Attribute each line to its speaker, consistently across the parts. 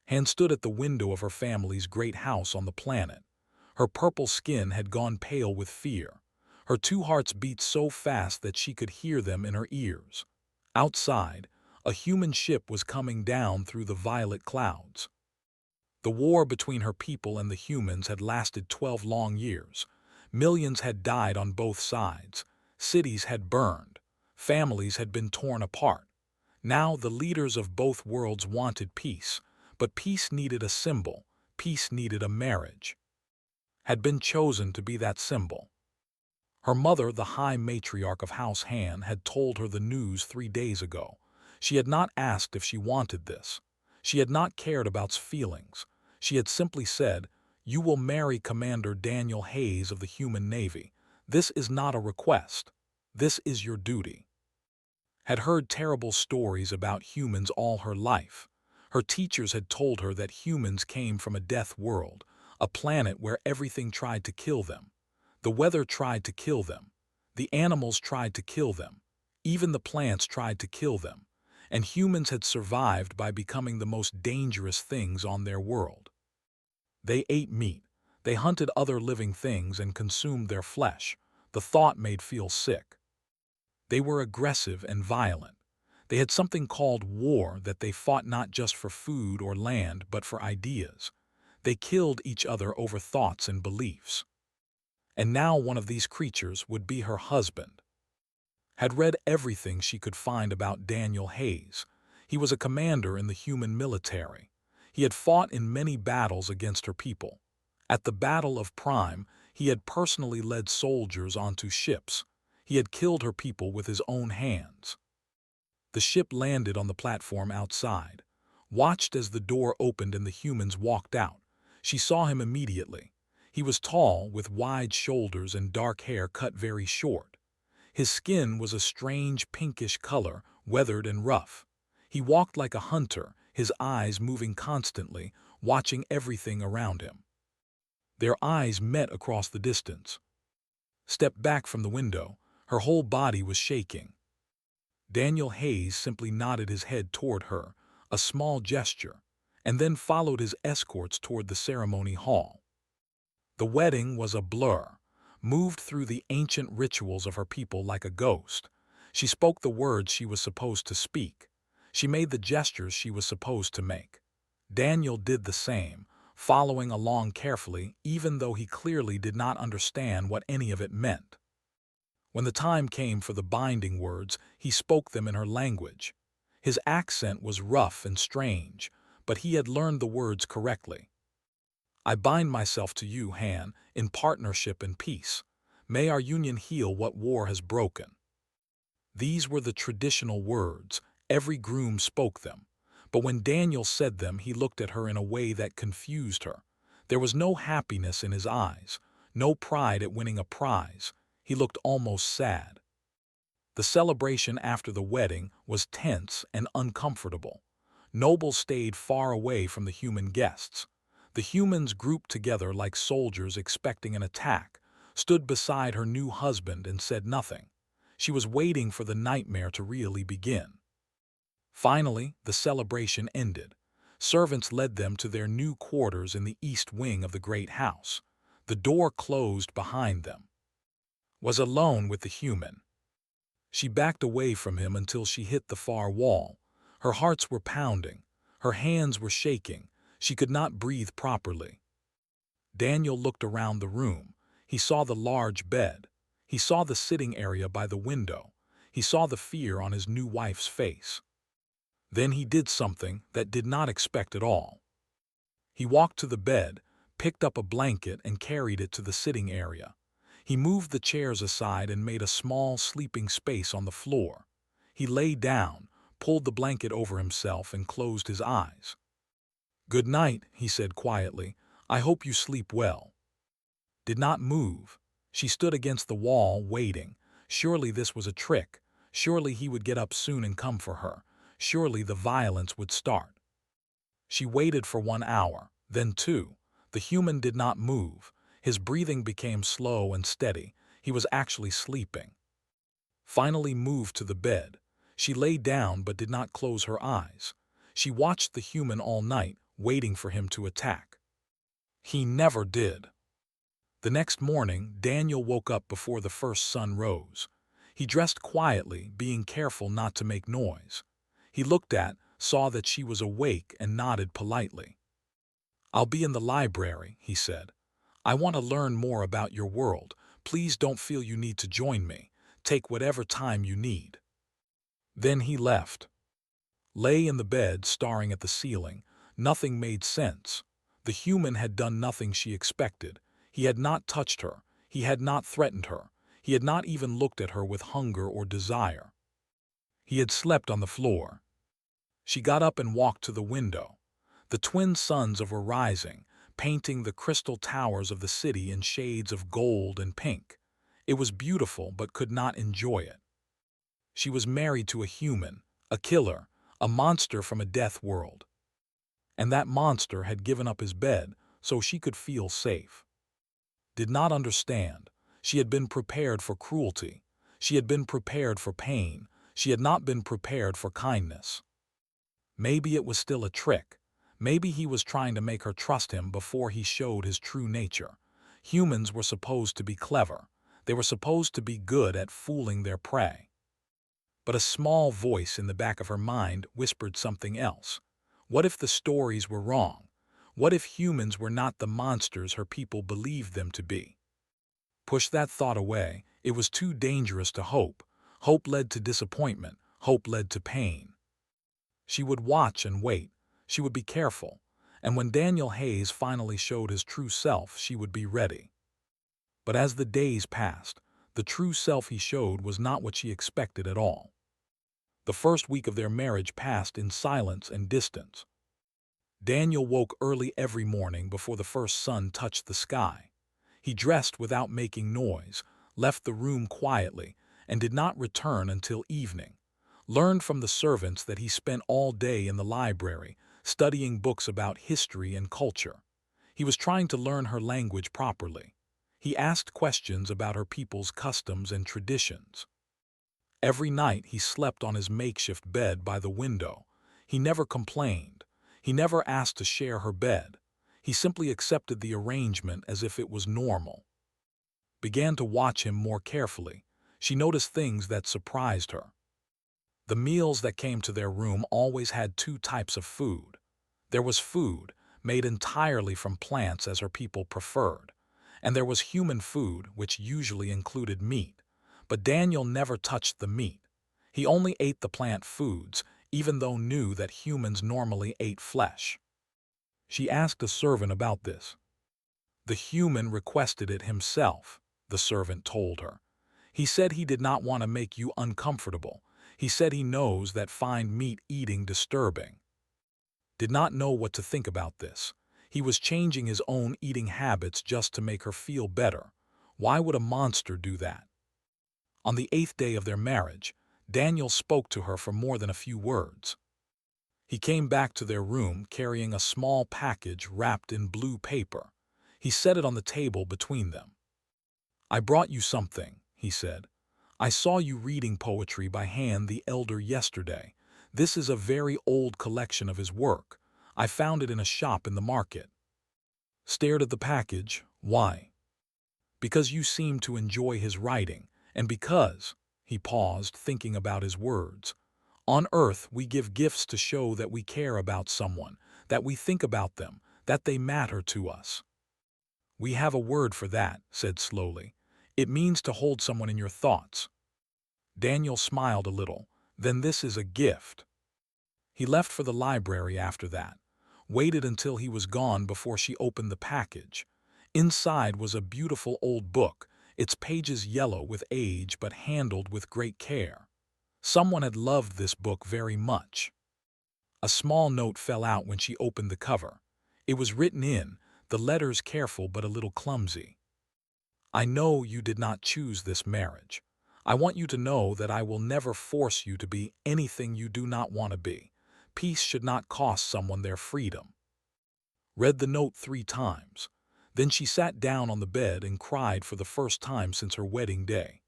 Speaker 1: Han stood at the window of her family's great house on the planet. Her purple skin had gone pale with fear. Her two hearts beat so fast that she could hear them in her ears. Outside, a human ship was coming down through the violet clouds. The war between her people and the humans had lasted 12 long years. Millions had died on both sides. Cities had burned. Families had been torn apart. Now the leaders of both worlds wanted peace, but peace needed a symbol. Peace needed a marriage. Had been chosen to be that symbol. Her mother, the High Matriarch of House Han, had told her the news 3 days ago. She had not asked if she wanted this. She had not cared about feelings. She had simply said, "You will marry Commander Daniel Hayes of the Human Navy. This is not a request. This is your duty." Had heard terrible stories about humans all her life. Her teachers had told her that humans came from a death world, a planet where everything tried to kill them. The weather tried to kill them. The animals tried to kill them. Even the plants tried to kill them. And humans had survived by becoming the most dangerous things on their world. They ate meat. They hunted other living things and consumed their flesh. The thought made feel sick. They were aggressive and violent. They had something called war that they fought not just for food or land but for ideas. They killed each other over thoughts and beliefs. And now one of these creatures would be her husband. Had read everything she could find about Daniel Hayes. He was a commander in the human military. He had fought in many battles against her people. At the Battle of Prime, he had personally led soldiers onto ships. He had killed her people with his own hands. The ship landed on the platform outside, watched as the door opened and the humans walked out. She saw him immediately. He was tall, with wide shoulders and dark hair cut very short. His skin was a strange pinkish color, weathered and rough. He walked like a hunter, his eyes moving constantly, watching everything around him. Their eyes met across the distance. Stepped back from the window. Her whole body was shaking. Daniel Hayes simply nodded his head toward her, a small gesture, and then followed his escorts toward the ceremony hall. The wedding was a blur, moved through the ancient rituals of her people like a ghost. She spoke the words she was supposed to speak. She made the gestures she was supposed to make. Daniel did the same, following along carefully, even though he clearly did not understand what any of it meant. When the time came for the binding words, he spoke them in her language. His accent was rough and strange, but he had learned the words correctly. "I bind myself to you, Han, in partnership and peace. May our union heal what war has broken." These were the traditional words. Every groom spoke them. But when Daniel said them, he looked at her in a way that confused her. There was no happiness in his eyes, no pride at winning a prize. He looked almost sad. The celebration after the wedding was tense and uncomfortable. Nobles stayed far away from the human guests. The humans grouped together like soldiers expecting an attack, stood beside her new husband and said nothing. She was waiting for the nightmare to really begin. Finally, the celebration ended. Servants led them to their new quarters in the east wing of the great house. The door closed behind them. Was alone with the human. She backed away from him until she hit the far wall. Her hearts were pounding. Her hands were shaking. She could not breathe properly. Daniel looked around the room. He saw the large bed. He saw the sitting area by the window. He saw the fear on his new wife's face. Then he did something that did not expect at all. He walked to the bed, picked up a blanket and carried it to the sitting area. He moved the chairs aside and made a small sleeping space on the floor. He lay down, pulled the blanket over himself and closed his eyes. "Good night," he said quietly. "I hope you sleep well." Did not move. She stood against the wall, waiting. Surely this was a trick. Surely he would get up soon and come for her. Surely the violence would start. She waited for 1 hour, then 2. The human did not move. His breathing became slow and steady. He was actually sleeping. Finally moved to the bed. She lay down but did not close her eyes. She watched the human all night, waiting for him to attack. He never did. The next morning, Daniel woke up before the first sun rose. He dressed quietly, being careful not to make noise. He saw that she was awake and nodded politely. "I'll be in the library," he said. "I want to learn more about your world. Please don't feel you need to join me. Take whatever time you need." Then he left. Lay in the bed, staring at the ceiling. Nothing made sense. The human had done nothing she expected. He had not touched her. He had not threatened her. He had not even looked at her with hunger or desire. He had slept on the floor. She got up and walked to the window. The twin suns were rising, painting the crystal towers of the city in shades of gold and pink. It was beautiful but could not enjoy it. She was married to a human, a killer, a monster from a death world. And that monster had given up his bed so she could feel safe. Did not understand. She had been prepared for cruelty. She had been prepared for pain. She had not been prepared for kindness. Maybe it was still a trick. Maybe he was trying to make her trust him before he showed his true nature. Humans were supposed to be clever. They were supposed to be good at fooling their prey. But a small voice in the back of her mind whispered something else. What if the stories were wrong? What if humans were not the monsters her people believed them to be? Push that thought away. It was too dangerous to hope. Hope led to disappointment. Hope led to pain. She would watch and wait. She would be careful. And when Daniel Hayes finally showed his true self, she would be ready. But as the days passed, the true self he showed was not what she expected at all. The first week of their marriage passed in silence and distance. Daniel woke early every morning before the first sun touched the sky. He dressed without making noise, left the room quietly, and did not return until evening. Learned from the servants that he spent all day in the library, studying books about history and culture. He was trying to learn her language properly. He asked questions about her people's customs and traditions. Every night he slept on his makeshift bed by the window. He never complained. He never asked to share her bed. He simply accepted the arrangement as if it was normal. Began to watch him more carefully. She noticed things that surprised her. The meals that came to their room always had two types of food. There was food, made entirely from plants as her people preferred, and there was human food, which usually included meat. But Daniel never touched the meat. He only ate the plant foods, even though knew that humans normally ate flesh. She asked a servant about this. The human requested it himself, the servant told her. He said he did not want to make you uncomfortable. He said he knows that find meat eating disturbing. Did not know what to think about this. He was changing his own eating habits just to make her feel better. Why would a monster do that? On the 8th day of their marriage, Daniel spoke to her for more than a few words. He came back to their room carrying a small package wrapped in blue paper. He set it on the table between them. "I brought you something," he said. "I saw you reading poetry by Han the Elder yesterday. This is a very old collection of his work. I found it in a shop in the market." Stared at the package. "Why?" "Because you seem to enjoy his writing, and because," he paused, thinking about his words, "on Earth we give gifts to show that we care about someone, that we think about them, that they matter to us." "We have a word for that," said slowly. "It means to hold someone in your thoughts." Daniel smiled a little. "Then this is a gift." He left for the library after that. Waited until he was gone before she opened the package. Inside was a beautiful old book, its pages yellow with age but handled with great care. Someone had loved this book very much. A small note fell out when she opened the cover. It was written in, the letters careful but a little clumsy. "I know you did not choose this marriage. I want you to know that I will never force you to be anything you do not want to be. Peace should not cost someone their freedom." Read the note 3 times. Then she sat down on the bed and cried for the first time since her wedding day.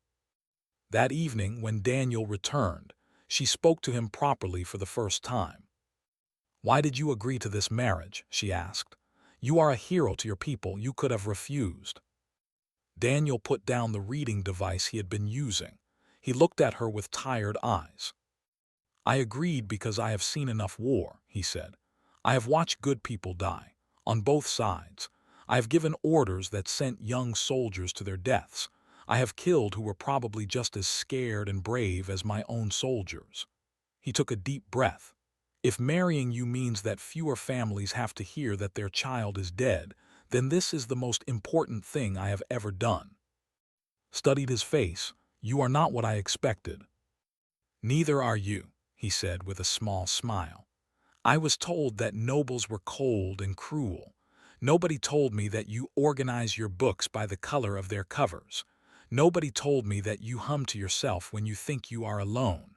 Speaker 1: That evening, when Daniel returned, she spoke to him properly for the first time. "Why did you agree to this marriage?" she asked. "You are a hero to your people. You could have refused." Daniel put down the reading device he had been using. He looked at her with tired eyes. "I agreed because I have seen enough war," he said. "I have watched good people die, on both sides. I have given orders that sent young soldiers to their deaths. I have killed who were probably just as scared and brave as my own soldiers." He took a deep breath. "If marrying you means that fewer families have to hear that their child is dead, then this is the most important thing I have ever done." Studied his face. "You are not what I expected." "Neither are you," he said with a small smile. "I was told that nobles were cold and cruel. Nobody told me that you organize your books by the color of their covers. Nobody told me that you hum to yourself when you think you are alone."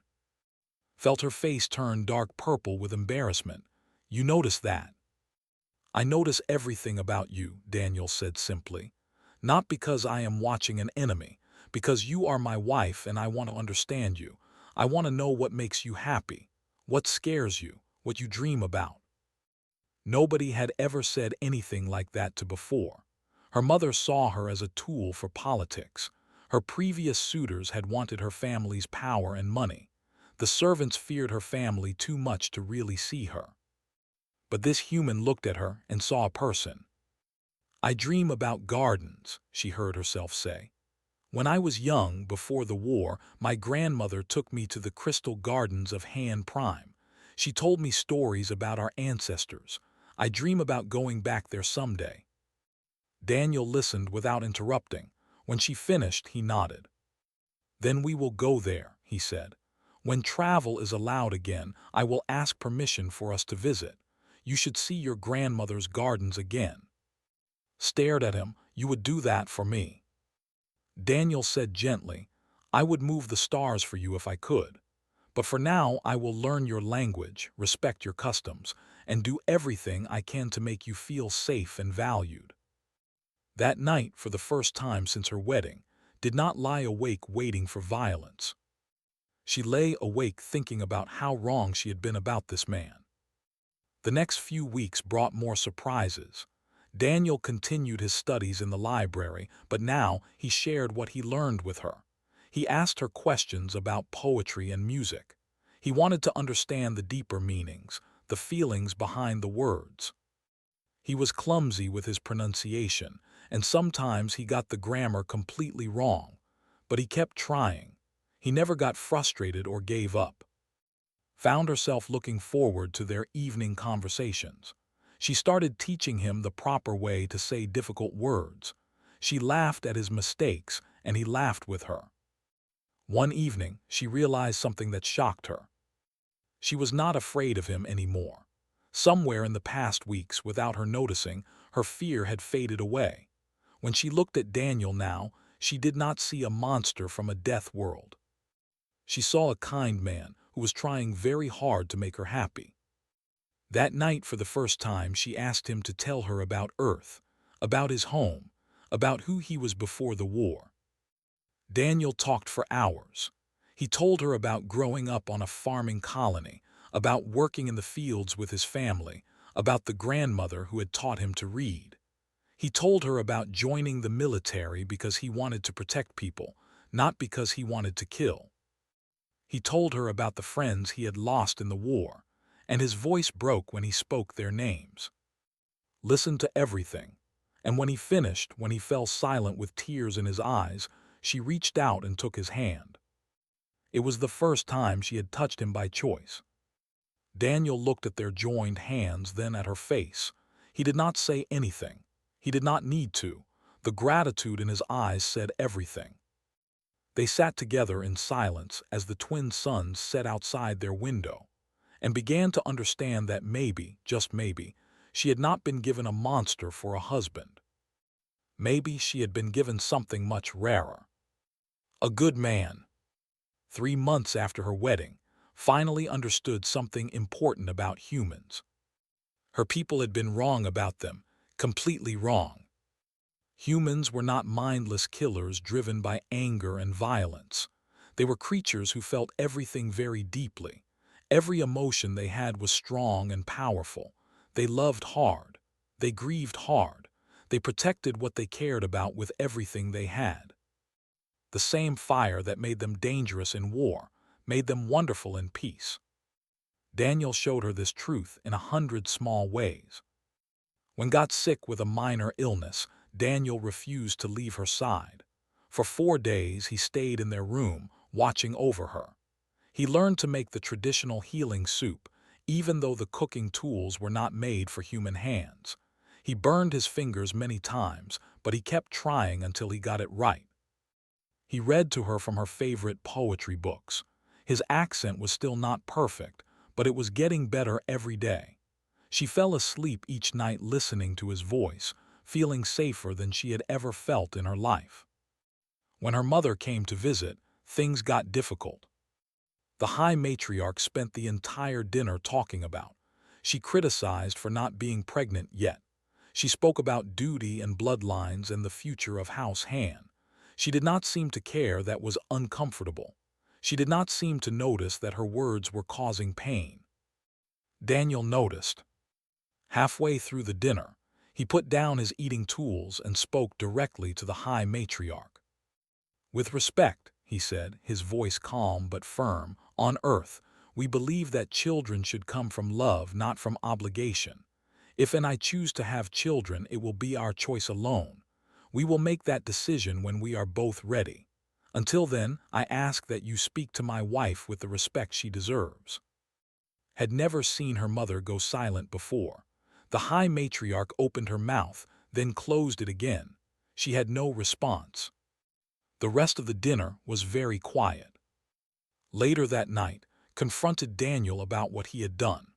Speaker 1: Felt her face turn dark purple with embarrassment. "You notice that?" "I notice everything about you," Daniel said simply. "Not because I am watching an enemy, because you are my wife and I want to understand you. I want to know what makes you happy, what scares you, what you dream about." Nobody had ever said anything like that to before. Her mother saw her as a tool for politics. Her previous suitors had wanted her family's power and money. The servants feared her family too much to really see her. But this human looked at her and saw a person. "I dream about gardens," she heard herself say. "When I was young, before the war, my grandmother took me to the crystal gardens of Han Prime. She told me stories about our ancestors. I dream about going back there someday." Daniel listened without interrupting. When she finished, he nodded. "Then we will go there," he said. "When travel is allowed again, I will ask permission for us to visit. You should see your grandmother's gardens again." Stared at him. "You would do that for me?" Daniel said gently, "I would move the stars for you if I could. But for now I will learn your language, respect your customs, and do everything I can to make you feel safe and valued." That night, for the first time since her wedding, did not lie awake waiting for violence. She lay awake thinking about how wrong she had been about this man. The next few weeks brought more surprises. Daniel continued his studies in the library, but now he shared what he learned with her. He asked her questions about poetry and music. He wanted to understand the deeper meanings, the feelings behind the words. He was clumsy with his pronunciation, and sometimes he got the grammar completely wrong. But he kept trying. He never got frustrated or gave up. Found herself looking forward to their evening conversations. She started teaching him the proper way to say difficult words. She laughed at his mistakes, and he laughed with her. One evening, she realized something that shocked her. She was not afraid of him anymore. Somewhere in the past weeks, without her noticing, her fear had faded away. When she looked at Daniel now, she did not see a monster from a death world. She saw a kind man who was trying very hard to make her happy. That night, for the first time, she asked him to tell her about Earth, about his home, about who he was before the war. Daniel talked for hours. He told her about growing up on a farming colony, about working in the fields with his family, about the grandmother who had taught him to read. He told her about joining the military because he wanted to protect people, not because he wanted to kill. He told her about the friends he had lost in the war, and his voice broke when he spoke their names. Listened to everything, and when he finished, when he fell silent with tears in his eyes, she reached out and took his hand. It was the first time she had touched him by choice. Daniel looked at their joined hands, then at her face. He did not say anything. He did not need to. The gratitude in his eyes said everything. They sat together in silence as the twin suns set outside their window, and began to understand that maybe, just maybe, she had not been given a monster for a husband. Maybe she had been given something much rarer. A good man. 3 months after her wedding, finally understood something important about humans. Her people had been wrong about them, completely wrong. Humans were not mindless killers driven by anger and violence. They were creatures who felt everything very deeply, Every emotion they had was strong and powerful. They loved hard. They grieved hard. They protected what they cared about with everything they had. The same fire that made them dangerous in war made them wonderful in peace. Daniel showed her this truth in 100 small ways. When got sick with a minor illness, Daniel refused to leave her side. For 4 days he stayed in their room, watching over her. He learned to make the traditional healing soup, even though the cooking tools were not made for human hands. He burned his fingers many times, but he kept trying until he got it right. He read to her from her favorite poetry books. His accent was still not perfect, but it was getting better every day. She fell asleep each night listening to his voice, feeling safer than she had ever felt in her life. When her mother came to visit, things got difficult. The High Matriarch spent the entire dinner talking about. She criticized for not being pregnant yet. She spoke about duty and bloodlines and the future of House Han. She did not seem to care that was uncomfortable. She did not seem to notice that her words were causing pain. Daniel noticed. Halfway through the dinner, he put down his eating tools and spoke directly to the High Matriarch. "With respect," he said, his voice calm but firm, "on Earth, we believe that children should come from love, not from obligation. If and I choose to have children, it will be our choice alone. We will make that decision when we are both ready. Until then, I ask that you speak to my wife with the respect she deserves." Had never seen her mother go silent before. The High Matriarch opened her mouth, then closed it again. She had no response. The rest of the dinner was very quiet. Later that night, confronted Daniel about what he had done.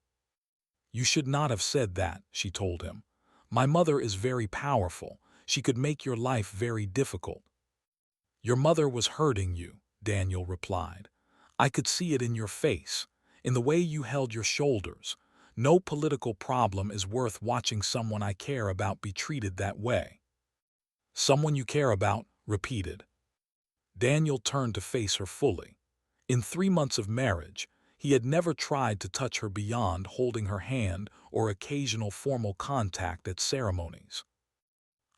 Speaker 1: "You should not have said that," she told him. "My mother is very powerful. She could make your life very difficult." "Your mother was hurting you," Daniel replied. "I could see it in your face, in the way you held your shoulders. No political problem is worth watching someone I care about be treated that way." "Someone you care about," repeated. Daniel turned to face her fully. In 3 months of marriage, he had never tried to touch her beyond holding her hand or occasional formal contact at ceremonies.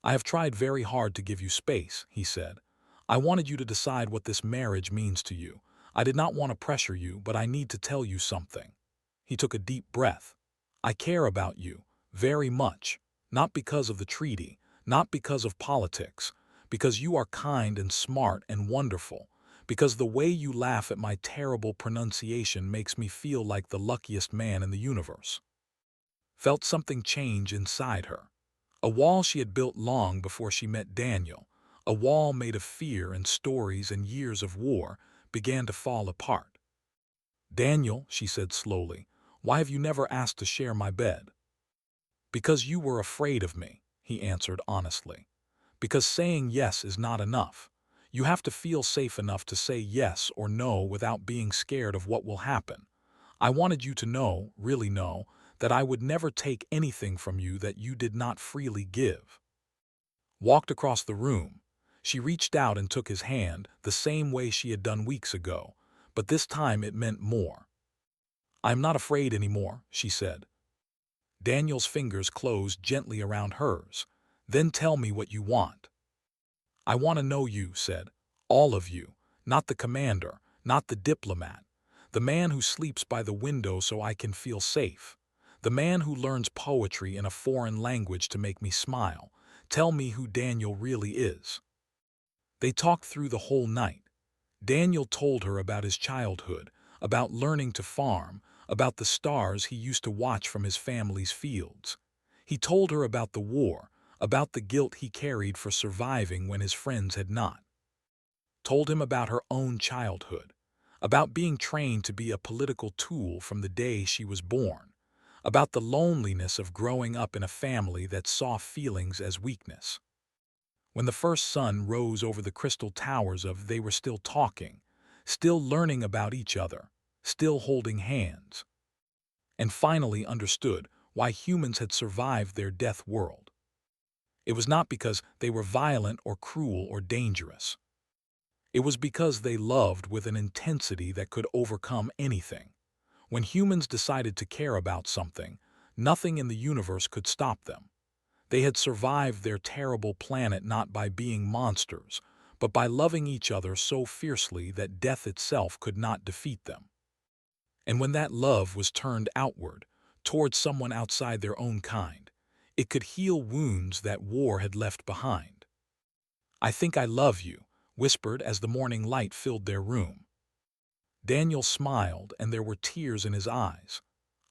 Speaker 1: "I have tried very hard to give you space," he said. "I wanted you to decide what this marriage means to you. I did not want to pressure you, but I need to tell you something." He took a deep breath. "I care about you, very much, not because of the treaty, not because of politics, because you are kind and smart and wonderful, because the way you laugh at my terrible pronunciation makes me feel like the luckiest man in the universe." Felt something change inside her. A wall she had built long before she met Daniel, a wall made of fear and stories and years of war, began to fall apart. "Daniel," she said slowly, "why have you never asked to share my bed?" "Because you were afraid of me," he answered honestly. "Because saying yes is not enough. You have to feel safe enough to say yes or no without being scared of what will happen. I wanted you to know, really know, that I would never take anything from you that you did not freely give." Walked across the room. She reached out and took his hand the same way she had done weeks ago, but this time it meant more. "I am not afraid anymore," she said. Daniel's fingers closed gently around hers. "Then tell me what you want." "I want to know you," said. "All of you. Not the commander, not the diplomat. The man who sleeps by the window so I can feel safe. The man who learns poetry in a foreign language to make me smile. Tell me who Daniel really is." They talked through the whole night. Daniel told her about his childhood, about learning to farm, about the stars he used to watch from his family's fields. He told her about the war, about the guilt he carried for surviving when his friends had not. Told him about her own childhood, about being trained to be a political tool from the day she was born, about the loneliness of growing up in a family that saw feelings as weakness. When the first sun rose over the crystal towers they were still talking, still learning about each other, still holding hands. And finally understood why humans had survived their death world. It was not because they were violent or cruel or dangerous. It was because they loved with an intensity that could overcome anything. When humans decided to care about something, nothing in the universe could stop them. They had survived their terrible planet not by being monsters, but by loving each other so fiercely that death itself could not defeat them. And when that love was turned outward, towards someone outside their own kind, it could heal wounds that war had left behind. "I think I love you," whispered as the morning light filled their room. Daniel smiled, and there were tears in his eyes.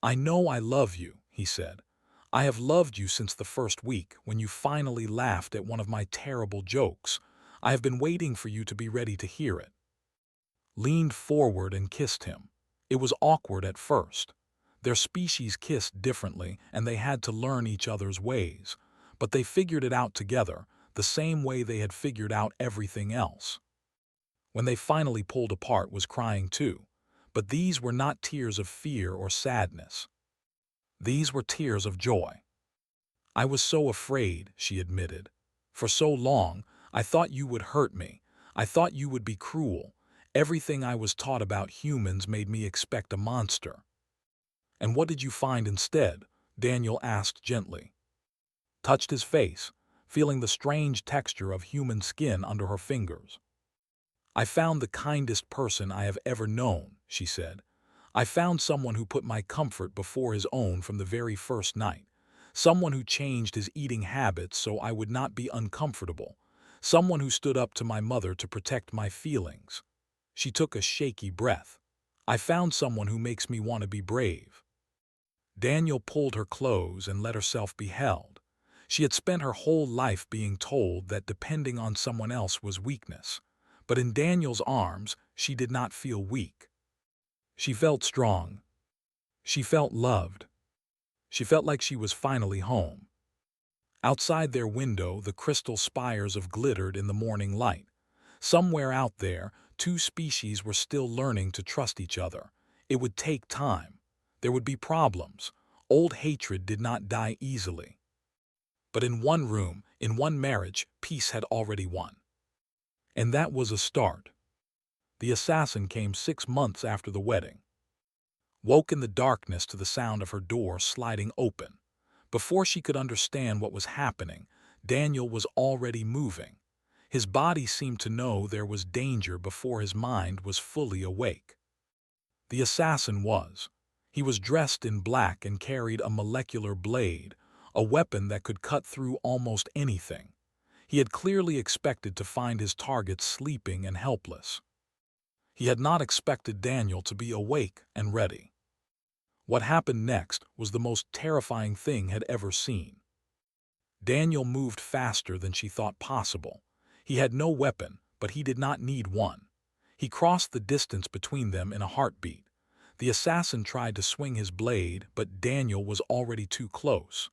Speaker 1: "I know I love you," he said. "I have loved you since the first week, when you finally laughed at one of my terrible jokes. I have been waiting for you to be ready to hear it." Leaned forward and kissed him. It was awkward at first. Their species kissed differently, and they had to learn each other's ways. But they figured it out together, the same way they had figured out everything else. When they finally pulled apart was crying too. But these were not tears of fear or sadness. These were tears of joy. "I was so afraid," she admitted. "For so long, I thought you would hurt me. I thought you would be cruel. Everything I was taught about humans made me expect a monster." "And what did you find instead?" Daniel asked gently. Touched his face, feeling the strange texture of human skin under her fingers. "I found the kindest person I have ever known," she said. "I found someone who put my comfort before his own from the very first night. Someone who changed his eating habits so I would not be uncomfortable. Someone who stood up to my mother to protect my feelings." She took a shaky breath. "I found someone who makes me want to be brave." Daniel pulled her close and let herself be held. She had spent her whole life being told that depending on someone else was weakness. But in Daniel's arms, she did not feel weak. She felt strong. She felt loved. She felt like she was finally home. Outside their window, the crystal spires of glittered in the morning light. Somewhere out there, two species were still learning to trust each other. It would take time. There would be problems. Old hatred did not die easily. But in one room, in one marriage, peace had already won. And that was a start. The assassin came 6 months after the wedding. Woke in the darkness to the sound of her door sliding open. Before she could understand what was happening, Daniel was already moving. His body seemed to know there was danger before his mind was fully awake. The assassin was. He was dressed in black and carried a molecular blade, a weapon that could cut through almost anything. He had clearly expected to find his target sleeping and helpless. He had not expected Daniel to be awake and ready. What happened next was the most terrifying thing had ever seen. Daniel moved faster than she thought possible. He had no weapon, but he did not need one. He crossed the distance between them in a heartbeat. The assassin tried to swing his blade, but Daniel was already too close.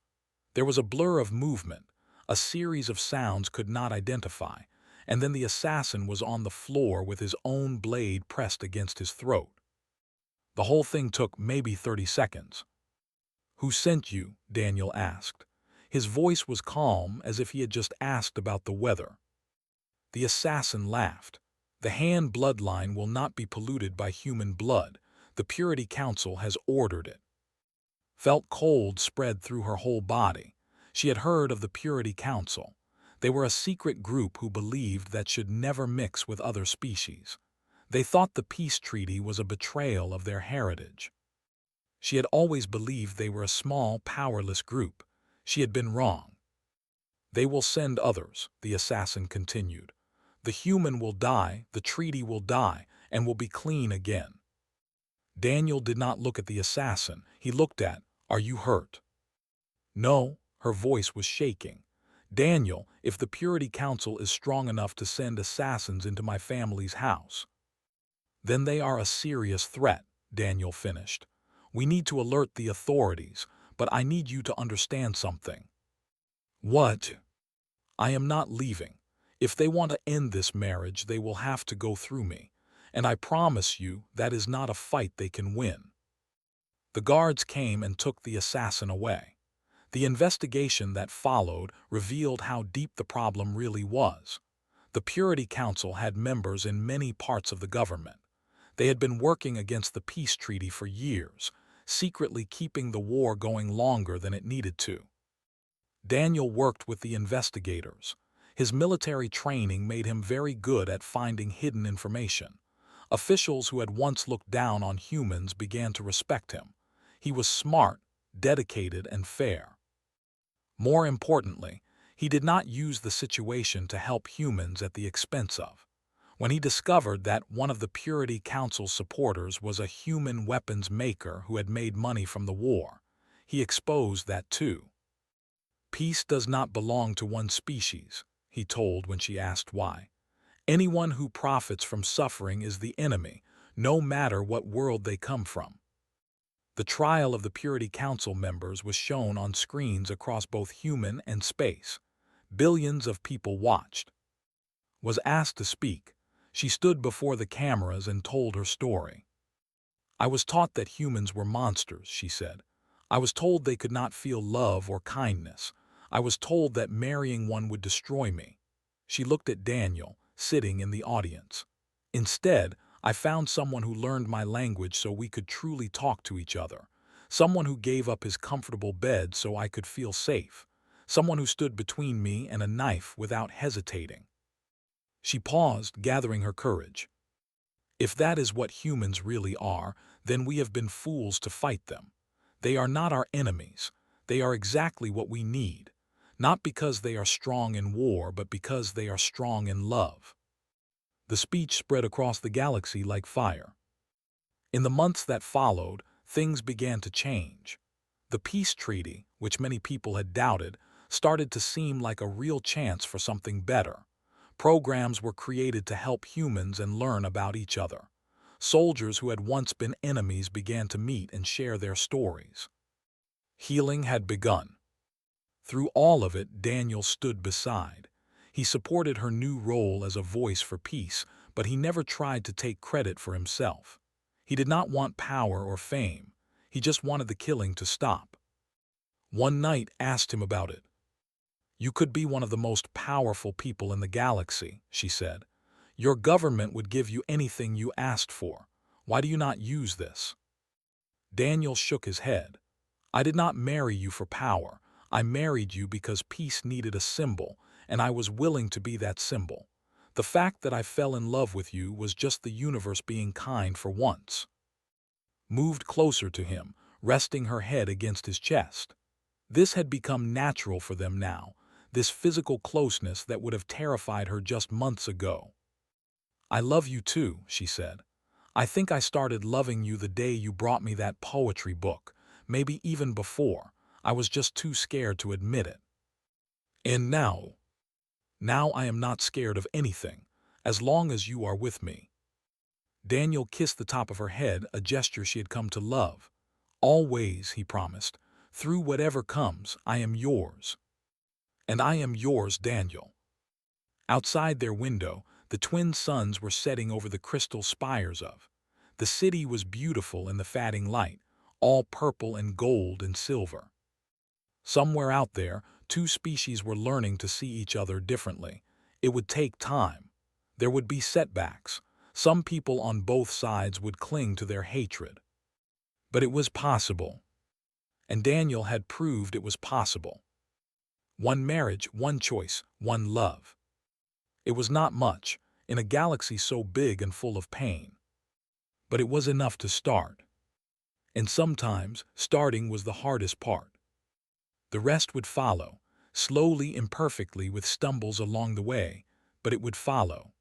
Speaker 1: There was a blur of movement, a series of sounds could not identify, and then the assassin was on the floor with his own blade pressed against his throat. The whole thing took maybe 30 seconds. "Who sent you?" Daniel asked. His voice was calm, as if he had just asked about the weather. The assassin laughed. "The Han bloodline will not be polluted by human blood. The Purity Council has ordered it." Felt cold spread through her whole body. She had heard of the Purity Council. They were a secret group who believed that should never mix with other species. They thought the peace treaty was a betrayal of their heritage. She had always believed they were a small, powerless group. She had been wrong. "They will send others," the assassin continued. "The human will die, the treaty will die, and will be clean again." Daniel did not look at the assassin. He looked at, "Are you hurt?" "No," her voice was shaking. "Daniel, if the Purity Council is strong enough to send assassins into my family's house, then they are a serious threat," Daniel finished. "We need to alert the authorities, but I need you to understand something." "What?" "I am not leaving. If they want to end this marriage, they will have to go through me. And I promise you that is not a fight they can win." The guards came and took the assassin away. The investigation that followed revealed how deep the problem really was. The Purity Council had members in many parts of the government. They had been working against the peace treaty for years, secretly keeping the war going longer than it needed to. Daniel worked with the investigators. His military training made him very good at finding hidden information. Officials who had once looked down on humans began to respect him. He was smart, dedicated, and fair. More importantly, he did not use the situation to help humans at the expense of. When he discovered that one of the Purity Council's supporters was a human weapons maker who had made money from the war, he exposed that too. "Peace does not belong to one species," he told when she asked why. "Anyone who profits from suffering is the enemy, no matter what world they come from." The trial of the Purity Council members was shown on screens across both human and space. Billions of people watched. Was asked to speak, she stood before the cameras and told her story. "I was taught that humans were monsters," she said. "I was told they could not feel love or kindness. I was told that marrying one would destroy me." She looked at Daniel, sitting in the audience. "Instead, I found someone who learned my language so we could truly talk to each other. Someone who gave up his comfortable bed so I could feel safe. Someone who stood between me and a knife without hesitating." She paused, gathering her courage. "If that is what humans really are, then we have been fools to fight them. They are not our enemies. They are exactly what we need. Not because they are strong in war, but because they are strong in love." The speech spread across the galaxy like fire. In the months that followed, things began to change. The peace treaty, which many people had doubted, started to seem like a real chance for something better. Programs were created to help humans and learn about each other. Soldiers who had once been enemies began to meet and share their stories. Healing had begun. Through all of it, Daniel stood beside. He supported her new role as a voice for peace, but he never tried to take credit for himself. He did not want power or fame. He just wanted the killing to stop. One night asked him about it. "You could be one of the most powerful people in the galaxy," she said. "Your government would give you anything you asked for. Why do you not use this?" Daniel shook his head. "I did not marry you for power. I married you because peace needed a symbol, and I was willing to be that symbol. The fact that I fell in love with you was just the universe being kind for once." Moved closer to him, resting her head against his chest. This had become natural for them now, this physical closeness that would have terrified her just months ago. "I love you too," she said. "I think I started loving you the day you brought me that poetry book, maybe even before. I was just too scared to admit it. And now I am not scared of anything, as long as you are with me." Daniel kissed the top of her head, a gesture she had come to love. "Always," he promised. "Through whatever comes, I am yours." "And I am yours, Daniel." Outside their window, the twin suns were setting over the crystal spires of. The city was beautiful in the fading light, all purple and gold and silver. Somewhere out there, two species were learning to see each other differently. It would take time. There would be setbacks. Some people on both sides would cling to their hatred. But it was possible. And Daniel had proved it was possible. One marriage, one choice, one love. It was not much, in a galaxy so big and full of pain. But it was enough to start. And sometimes, starting was the hardest part. The rest would follow, slowly, imperfectly, with stumbles along the way, but it would follow.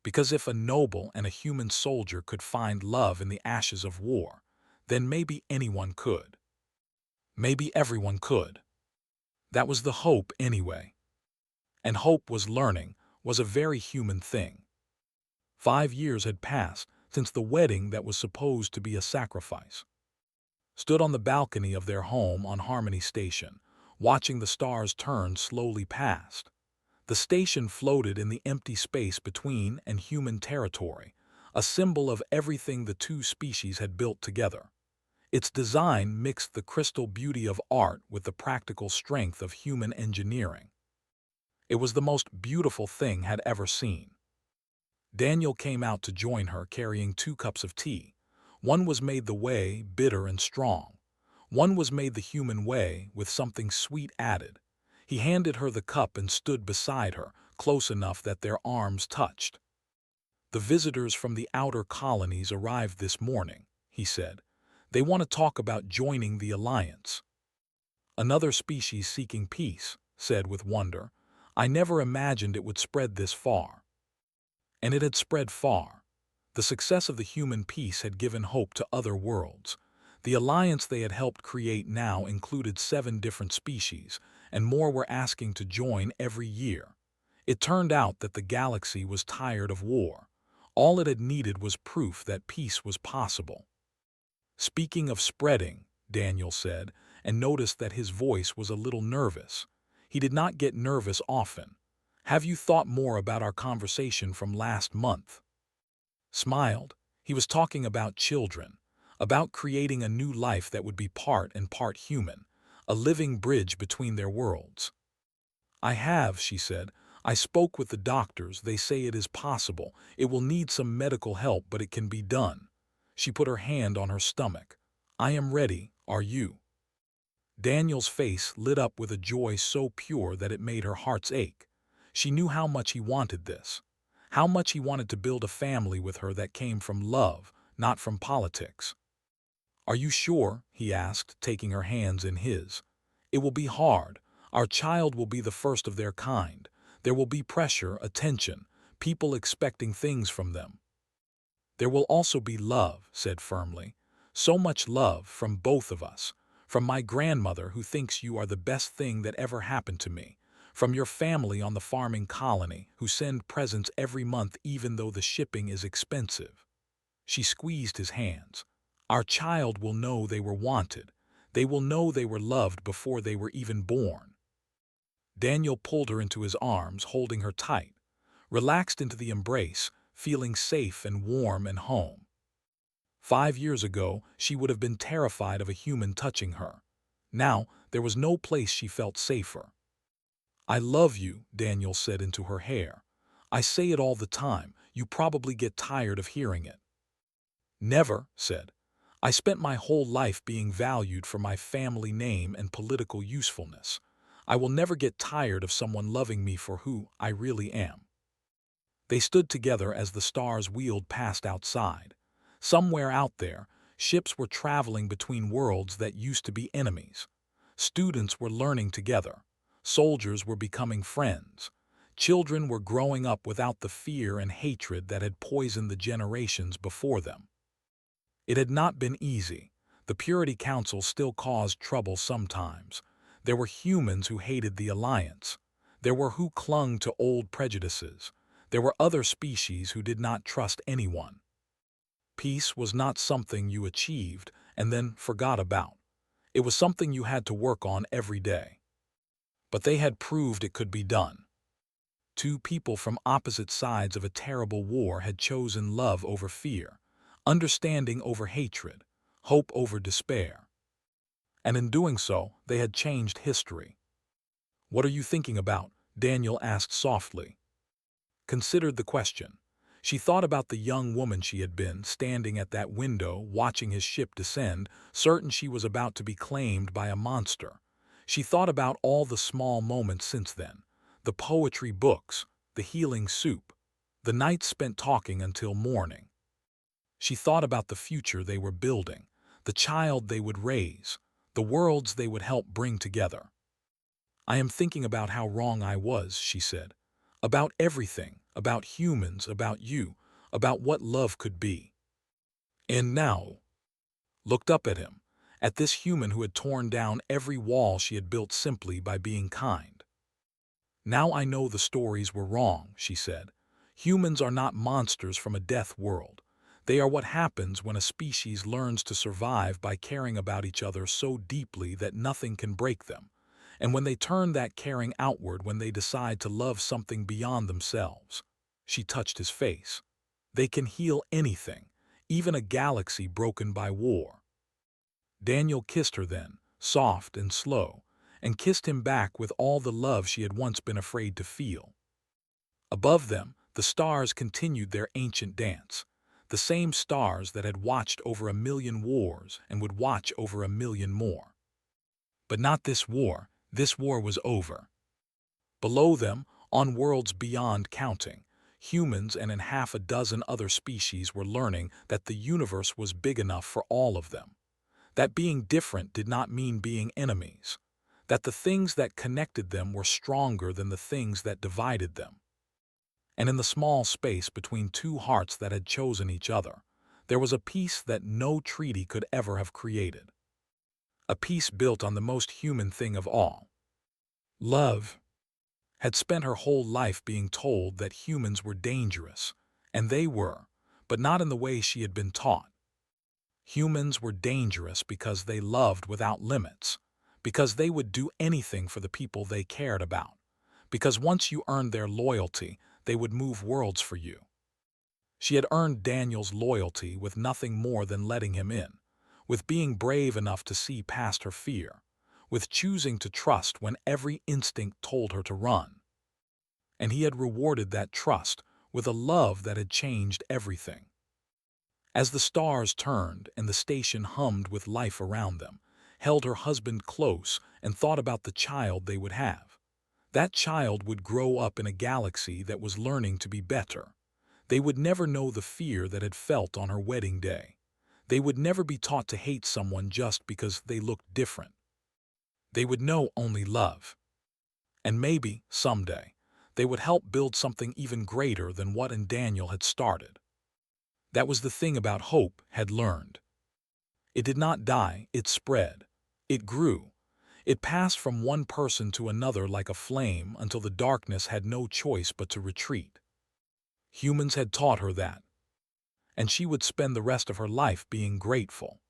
Speaker 1: Because if a noble and a human soldier could find love in the ashes of war, then maybe anyone could. Maybe everyone could. That was the hope anyway. And hope was learning, was a very human thing. 5 years had passed since the wedding that was supposed to be a sacrifice. Stood on the balcony of their home on Harmony Station, watching the stars turn slowly past. The station floated in the empty space between and human territory, a symbol of everything the two species had built together. Its design mixed the crystal beauty of art with the practical strength of human engineering. It was the most beautiful thing had ever seen. Daniel came out to join her carrying 2 cups of tea. One was made the way, bitter and strong. One was made the human way, with something sweet added. He handed her the cup and stood beside her, close enough that their arms touched. "The visitors from the outer colonies arrived this morning," he said. "They want to talk about joining the alliance." "Another species seeking peace," said with wonder. "I never imagined it would spread this far." And it had spread far. The success of the human peace had given hope to other worlds. The alliance they had helped create now included 7 different species, and more were asking to join every year. It turned out that the galaxy was tired of war. All it had needed was proof that peace was possible. "Speaking of spreading," Daniel said, and noticed that his voice was a little nervous. He did not get nervous often. "Have you thought more about our conversation from last month?" Smiled. He was talking about children, about creating a new life that would be part and part human, a living bridge between their worlds. "I have," she said. "I spoke with the doctors. They say it is possible. It will need some medical help, but it can be done." She put her hand on her stomach. "I am ready. Are you?" Daniel's face lit up with a joy so pure that it made her heart's ache. She knew how much he wanted this, how much he wanted to build a family with her that came from love, not from politics. "Are you sure?" he asked, taking her hands in his. "It will be hard. Our child will be the first of their kind. There will be pressure, attention, people expecting things from them." "There will also be love," said firmly. "So much love from both of us. From my grandmother who thinks you are the best thing that ever happened to me. From your family on the farming colony who send presents every month even though the shipping is expensive." She squeezed his hands. "Our child will know they were wanted. They will know they were loved before they were even born." Daniel pulled her into his arms, holding her tight, relaxed into the embrace, feeling safe and warm and home. 5 years ago, she would have been terrified of a human touching her. Now, there was no place she felt safer. "I love you," Daniel said into her hair. "I say it all the time. You probably get tired of hearing it." "Never," said. "I spent my whole life being valued for my family name and political usefulness. I will never get tired of someone loving me for who I really am." They stood together as the stars wheeled past outside. Somewhere out there, ships were traveling between worlds that used to be enemies. Students were learning together. Soldiers were becoming friends. Children were growing up without the fear and hatred that had poisoned the generations before them. It had not been easy. The Purity Council still caused trouble sometimes. There were humans who hated the Alliance. There were who clung to old prejudices. There were other species who did not trust anyone. Peace was not something you achieved and then forgot about. It was something you had to work on every day. But they had proved it could be done. 2 people from opposite sides of a terrible war had chosen love over fear, understanding over hatred, hope over despair. And in doing so, they had changed history. "What are you thinking about?" Daniel asked softly. Considered the question. She thought about the young woman she had been, standing at that window, watching his ship descend, certain she was about to be claimed by a monster. She thought about all the small moments since then, the poetry books, the healing soup, the nights spent talking until morning. She thought about the future they were building, the child they would raise, the worlds they would help bring together. "I am thinking about how wrong I was," she said. "About everything, about humans, about you, about what love could be." And now, looked up at him, at this human who had torn down every wall she had built simply by being kind. "Now I know the stories were wrong," she said. "Humans are not monsters from a death world. They are what happens when a species learns to survive by caring about each other so deeply that nothing can break them. And when they turn that caring outward, when they decide to love something beyond themselves." She touched his face. "They can heal anything, even a galaxy broken by war." Daniel kissed her then, soft and slow, and kissed him back with all the love she had once been afraid to feel. Above them, the The stars continued their ancient dance, the same stars that had watched over 1,000,000 wars and would watch over 1,000,000 more. But not this war. This war was over. Below them, on worlds beyond counting, humans and in half a dozen other species were learning that the universe was big enough for all of them, that being different did not mean being enemies, that the things that connected them were stronger than the things that divided them. And in the small space between two hearts that had chosen each other, there was a peace that no treaty could ever have created. A peace built on the most human thing of all. Love had spent her whole life being told that humans were dangerous, and they were, but not in the way she had been taught. Humans were dangerous because they loved without limits, because they would do anything for the people they cared about, because once you earned their loyalty, they would move worlds for you. She had earned Daniel's loyalty with nothing more than letting him in, with being brave enough to see past her fear, with choosing to trust when every instinct told her to run. And he had rewarded that trust with a love that had changed everything. As the stars turned and the station hummed with life around them, held her husband close and thought about the child they would have. That child would grow up in a galaxy that was learning to be better. They would never know the fear that had felt on her wedding day. They would never be taught to hate someone just because they looked different. They would know only love. And maybe, someday, they would help build something even greater than what in Daniel had started. That was the thing about hope had learned. It did not die, it spread. It grew. It passed from one person to another like a flame until the darkness had no choice but to retreat. Humans had taught her that, and she would spend the rest of her life being grateful.